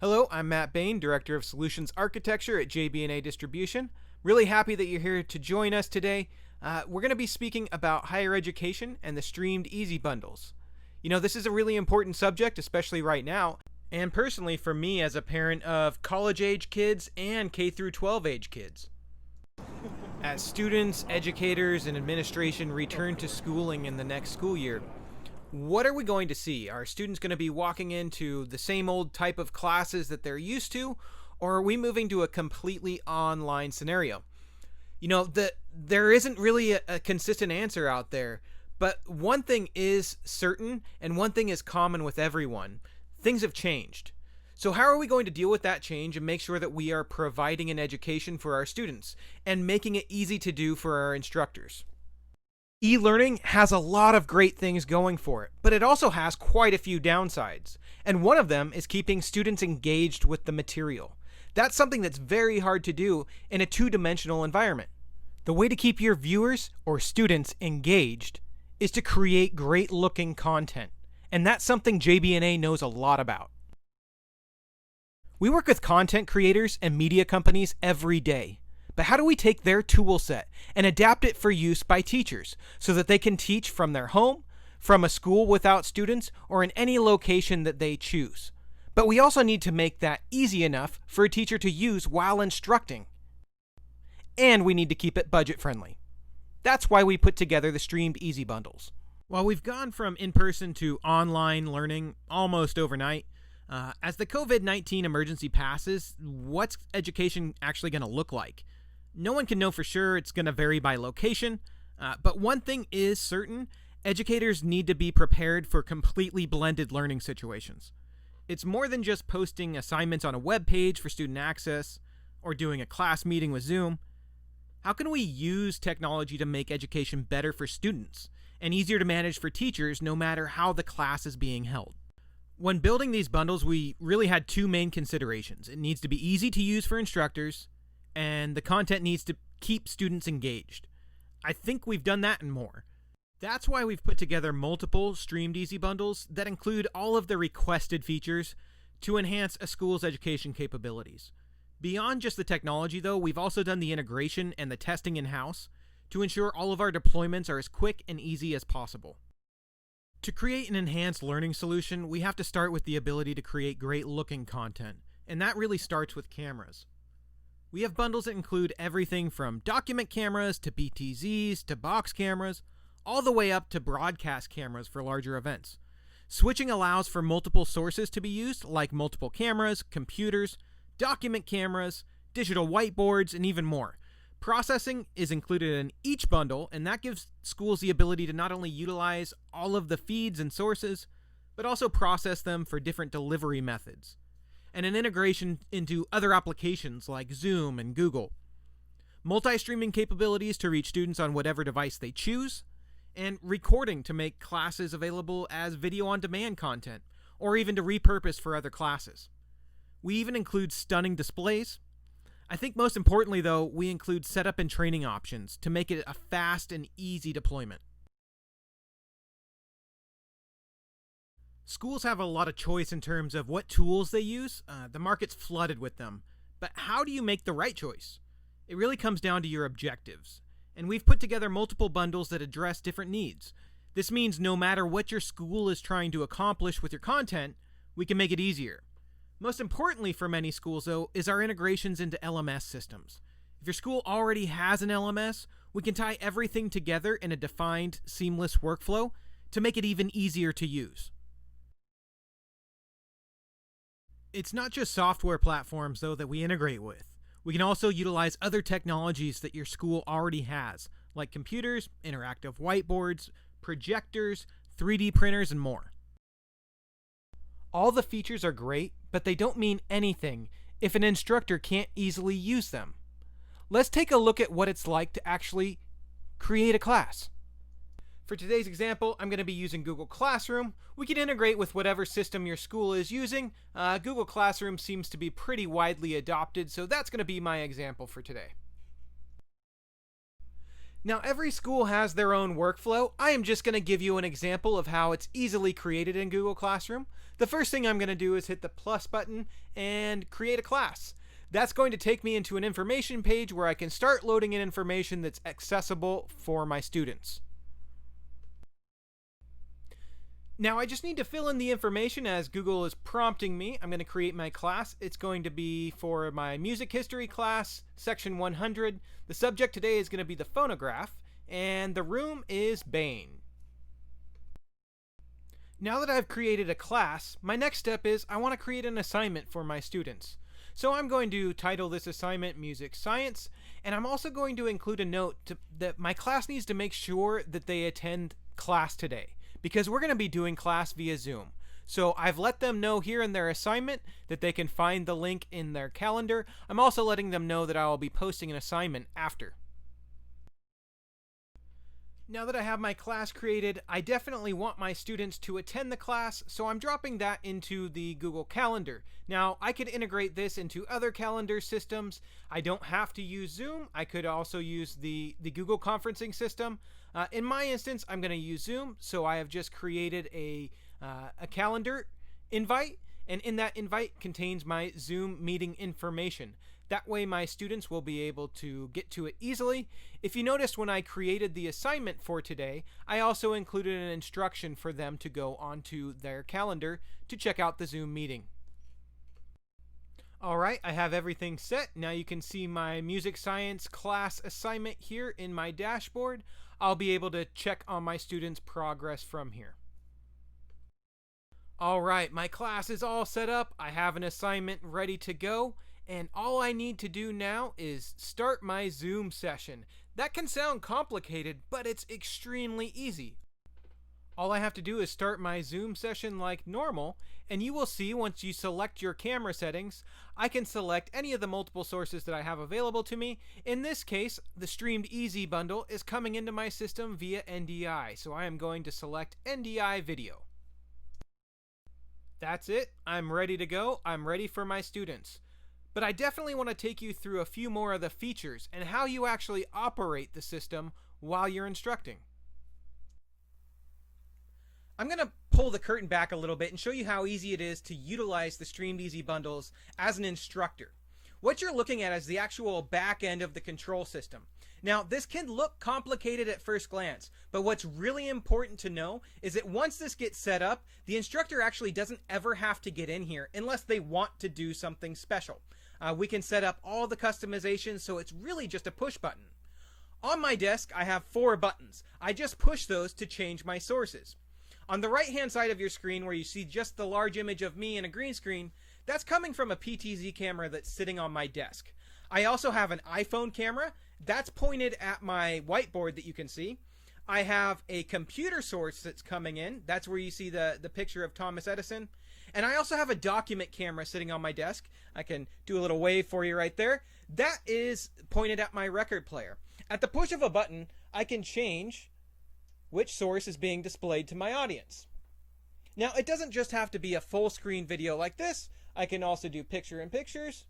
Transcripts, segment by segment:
Hello, I'm Matt Bain, Director of Solutions Architecture at JB&A Distribution. Really happy that you're here to join us today. We're going to be speaking about higher education and the streamed easy bundles. You know, this is a really important subject, especially right now, and personally for me as a parent of college-age kids and K through 12 age kids. As students, educators, and administration return to schooling in the next school year, what are we going to see? Are students going to be walking into the same old type of classes that they're used to, or are we moving to a completely online scenario? You know, there isn't really a consistent answer out there, but one thing is certain, and one thing is common with everyone. Things have changed. So how are we going to deal with that change and make sure that we are providing an education for our students and making it easy to do for our instructors? E-learning has a lot of great things going for it, but it also has quite a few downsides. And one of them is keeping students engaged with the material. That's something that's very hard to do in a two-dimensional environment. The way to keep your viewers or students engaged is to create great-looking content. And that's something JB&A knows a lot about. We work with content creators and media companies every day. But how do we take their tool set and adapt it for use by teachers so that they can teach from their home, from a school without students, or in any location that they choose? But we also need to make that easy enough for a teacher to use while instructing. And we need to keep it budget friendly. That's why we put together the Streamed Easy Bundles. While we've gone from in-person to online learning almost overnight, as the COVID-19 emergency passes, what's education actually going to look like? No one can know for sure. It's going to vary by location. But one thing is certain, educators need to be prepared for completely blended learning situations. It's more than just posting assignments on a web page for student access or doing a class meeting with Zoom. How can we use technology to make education better for students and easier to manage for teachers no matter how the class is being held? When building these bundles, we really had two main considerations. It needs to be easy to use for instructors, and the content needs to keep students engaged. I think we've done that and more. That's why we've put together multiple Streamed Easy bundles that include all of the requested features to enhance a school's education capabilities. Beyond just the technology, though, we've also done the integration and the testing in-house to ensure all of our deployments are as quick and easy as possible. To create an enhanced learning solution, we have to start with the ability to create great-looking content, and that really starts with cameras. We have bundles that include everything from document cameras to BTZs to box cameras, all the way up to broadcast cameras for larger events. Switching allows for multiple sources to be used, like multiple cameras, computers, document cameras, digital whiteboards, and even more. Processing is included in each bundle, and that gives schools the ability to not only utilize all of the feeds and sources, but also process them for different delivery methods, and an integration into other applications like Zoom and Google. Multi-streaming capabilities to reach students on whatever device they choose, and recording to make classes available as video-on-demand content, or even to repurpose for other classes. We even include stunning displays. I think most importantly, though, we include setup and training options to make it a fast and easy deployment. Schools have a lot of choice in terms of what tools they use. The market's flooded with them. But how do you make the right choice? It really comes down to your objectives. And we've put together multiple bundles that address different needs. This means no matter what your school is trying to accomplish with your content, we can make it easier. Most importantly for many schools, though, is our integrations into LMS systems. If your school already has an LMS, we can tie everything together in a defined, seamless workflow to make it even easier to use. It's not just software platforms, though, that we integrate with. We can also utilize other technologies that your school already has, like computers, interactive whiteboards, projectors, 3D printers, and more. All the features are great, but they don't mean anything if an instructor can't easily use them. Let's take a look at what it's like to actually create a class. For today's example, I'm going to be using Google Classroom. We can integrate with whatever system your school is using. Google Classroom seems to be pretty widely adopted, so that's going to be my example for today. Now, every school has their own workflow. I am just going to give you an example of how it's easily created in Google Classroom. The first thing I'm going to do is hit the plus button and create a class. That's going to take me into an information page where I can start loading in information that's accessible for my students. Now I just need to fill in the information as Google is prompting me. I'm going to create my class. It's going to be for my music history class, section 100. The subject today is going to be the phonograph, and the room is Bain. Now that I've created a class, my next step is I want to create an assignment for my students. So I'm going to title this assignment Music Science, and I'm also going to include a note that my class needs to make sure that they attend class today, because we're going to be doing class via Zoom. So I've let them know here in their assignment that they can find the link in their calendar. I'm also letting them know that I will be posting an assignment after. Now that I have my class created, I definitely want my students to attend the class, so I'm dropping that into the Google Calendar. Now, I could integrate this into other calendar systems. I don't have to use Zoom. I could also use the Google conferencing system. In my instance, I'm going to use Zoom, so I have just created a calendar invite, and in that invite contains my Zoom meeting information. That way my students will be able to get to it easily. If you noticed, when I created the assignment for today, I also included an instruction for them to go onto their calendar to check out the Zoom meeting. Alright, I have everything set. Now you can see my music science class assignment here in my dashboard. I'll be able to check on my students' progress from here. Alright, my class is all set up. I have an assignment ready to go. And all I need to do now is start my Zoom session. That can sound complicated, but it's extremely easy. All I have to do is start my Zoom session like normal, and you will see once you select your camera settings, I can select any of the multiple sources that I have available to me. In this case, the Streamed Easy bundle is coming into my system via NDI, so I am going to select NDI Video. That's it. I'm ready to go. I'm ready for my students. But I definitely want to take you through a few more of the features and how you actually operate the system while you're instructing. I'm going to pull the curtain back a little bit and show you how easy it is to utilize the Streamed Easy bundles as an instructor. What you're looking at is the actual back end of the control system. Now, this can look complicated at first glance, but what's really important to know is that once this gets set up, the instructor actually doesn't ever have to get in here unless they want to do something special. We can set up all the customizations, so it's really just a push button. On my desk, I have 4 buttons. I just push those to change my sources. On the right-hand side of your screen, where you see just the large image of me and a green screen, that's coming from a PTZ camera that's sitting on my desk. I also have an iPhone camera. That's pointed at my whiteboard that you can see. I have a computer source that's coming in. That's where you see the picture of Thomas Edison. And I also have a document camera sitting on my desk. I can do a little wave for you right there. That is pointed at my record player. At the push of a button, I can change which source is being displayed to my audience. Now, it doesn't just have to be a full screen video like this. I can also do picture in pictures,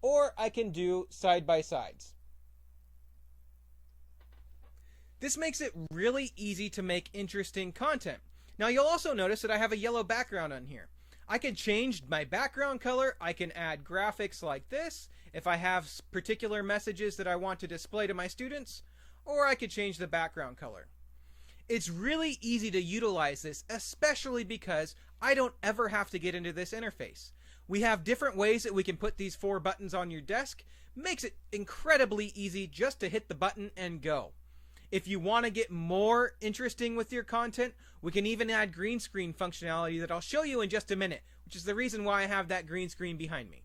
or I can do side by sides. This makes it really easy to make interesting content. Now, you'll also notice that I have a yellow background on here. I can change my background color. I can add graphics like this if I have particular messages that I want to display to my students, or I could change the background color. It's really easy to utilize this, especially because I don't ever have to get into this interface. We have different ways that we can put these 4 buttons on your desk. Makes it incredibly easy just to hit the button and go. If you want to get more interesting with your content, we can even add green screen functionality that I'll show you in just a minute, which is the reason why I have that green screen behind me.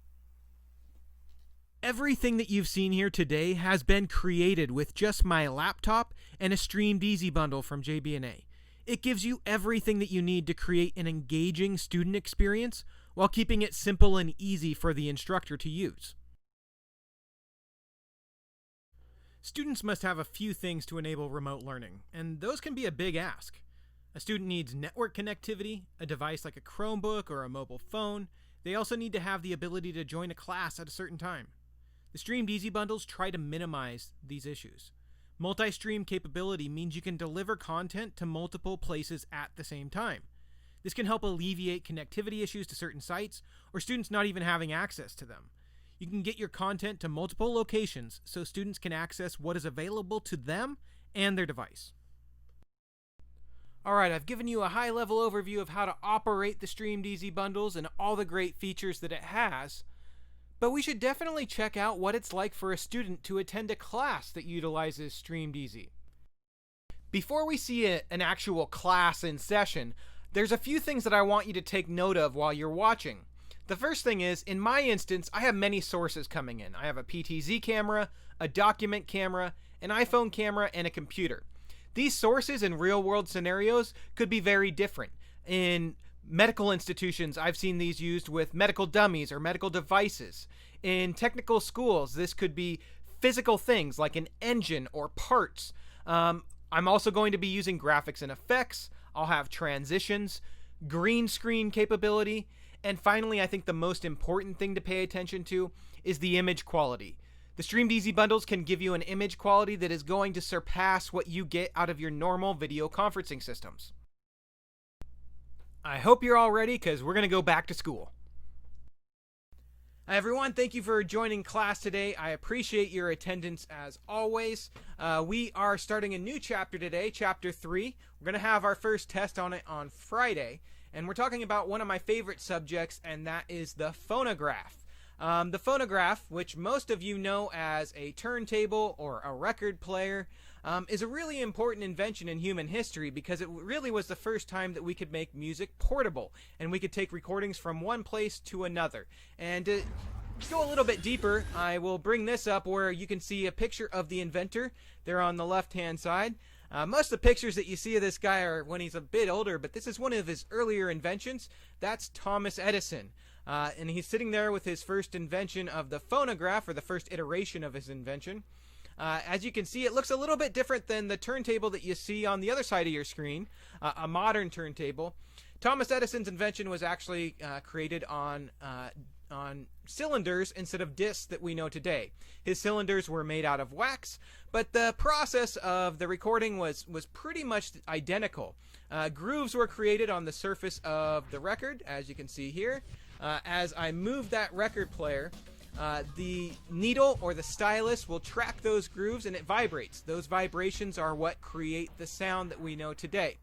Everything that you've seen here today has been created with just my laptop and a Streamed Easy bundle from JB&A. It gives you everything that you need to create an engaging student experience while keeping it simple and easy for the instructor to use. Students must have a few things to enable remote learning, and those can be a big ask. A student needs network connectivity, a device like a Chromebook or a mobile phone. They also need to have the ability to join a class at a certain time. The Streamed Easy bundles try to minimize these issues. Multi-stream capability means you can deliver content to multiple places at the same time. This can help alleviate connectivity issues to certain sites or students not even having access to them. You can get your content to multiple locations so students can access what is available to them and their device. Alright, I've given you a high-level overview of how to operate the Streamed Easy bundles and all the great features that it has, but we should definitely check out what it's like for a student to attend a class that utilizes Streamed Easy. Before we see an actual class in session, there's a few things that I want you to take note of while you're watching. The first thing is, in my instance, I have many sources coming in. I have a PTZ camera, a document camera, an iPhone camera, and a computer. These sources in real-world scenarios could be very different. In medical institutions, I've seen these used with medical dummies or medical devices. In technical schools, this could be physical things like an engine or parts. I'm also going to be using graphics and effects. I'll have transitions, green screen capability, and finally, I think the most important thing to pay attention to is the image quality. The Streamed Easy bundles can give you an image quality that is going to surpass what you get out of your normal video conferencing systems. I hope you're all ready because we're going to go back to school. Hi everyone, thank you for joining class today. I appreciate your attendance as always. We are starting a new chapter today, chapter 3. We're going to have our first test on it on Friday, and we're talking about one of my favorite subjects, and that is the phonograph. The phonograph, which most of you know as a turntable or a record player, is a really important invention in human history because it really was the first time that we could make music portable and we could take recordings from one place to another. And to go a little bit deeper, I will bring this up where you can see a picture of the inventor there on the left-hand side. Most of the pictures that you see of this guy are when he's a bit older, but this is one of his earlier inventions. That's Thomas Edison. And he's sitting there with his first invention of the phonograph, or the first iteration of his invention. As you can see, it looks a little bit different than the turntable that you see on the other side of your screen, a modern turntable. Thomas Edison's invention was actually created on cylinders instead of discs that we know today. His cylinders were made out of wax, but the process of the recording was pretty much identical. Grooves were created on the surface of the record, as you can see here. As I move that record player, the needle or the stylus will track those grooves and it vibrates. Those vibrations are what create the sound that we know today.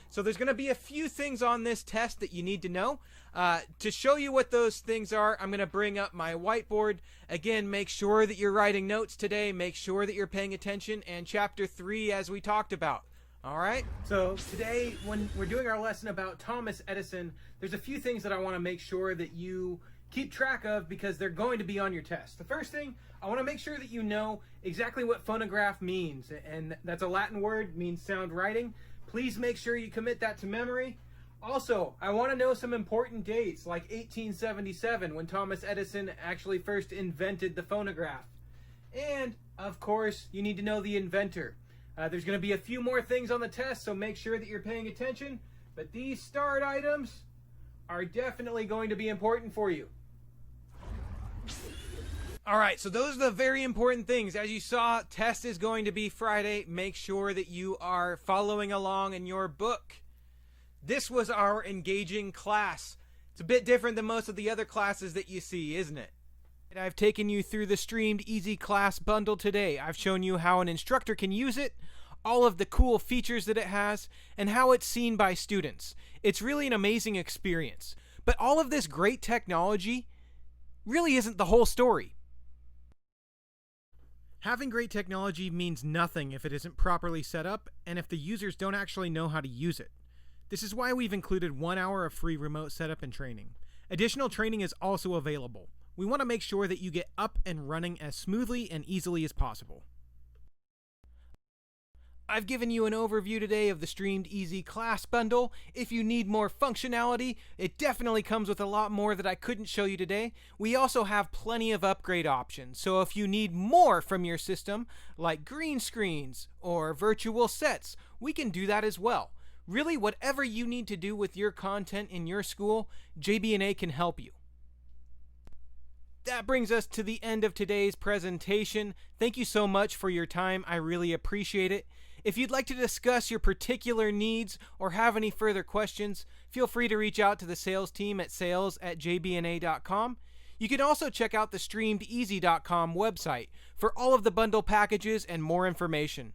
So there's going to be a few things on this test that you need to know. To show you what those things are, I'm going to bring up my whiteboard. Again, make sure that you're writing notes today. Make sure that you're paying attention. And chapter 3, as we talked about. All right? So today, when we're doing our lesson about Thomas Edison, there's a few things that I want to make sure that you keep track of because they're going to be on your test. The first thing, I want to make sure that you know exactly what phonograph means. And that's a Latin word, means sound writing. Please make sure you commit that to memory. Also, I want to know some important dates, like 1877, when Thomas Edison actually first invented the phonograph. And, of course, you need to know the inventor. There's going to be a few more things on the test, so make sure that you're paying attention. But these start items are definitely going to be important for you. Alright, so those are the very important things. As you saw, test is going to be Friday. Make sure that you are following along in your book. This was our engaging class. It's a bit different than most of the other classes that you see, isn't it? And I've taken you through the Streamed Easy class bundle today. I've shown you how an instructor can use it, all of the cool features that it has, and how it's seen by students. It's really an amazing experience. But all of this great technology really isn't the whole story. Having great technology means nothing if it isn't properly set up and if the users don't actually know how to use it. This is why we've included 1 hour of free remote setup and training. Additional training is also available. We want to make sure that you get up and running as smoothly and easily as possible. I've given you an overview today of the Streamed Easy class bundle. If you need more functionality, it definitely comes with a lot more that I couldn't show you today. We also have plenty of upgrade options, so if you need more from your system, like green screens or virtual sets, we can do that as well. Really, whatever you need to do with your content in your school, JB&A can help you. That brings us to the end of today's presentation. Thank you so much for your time. I really appreciate it. If you'd like to discuss your particular needs or have any further questions, feel free to reach out to the sales team at sales@jbna.com. You can also check out the streamedeasy.com website for all of the bundle packages and more information.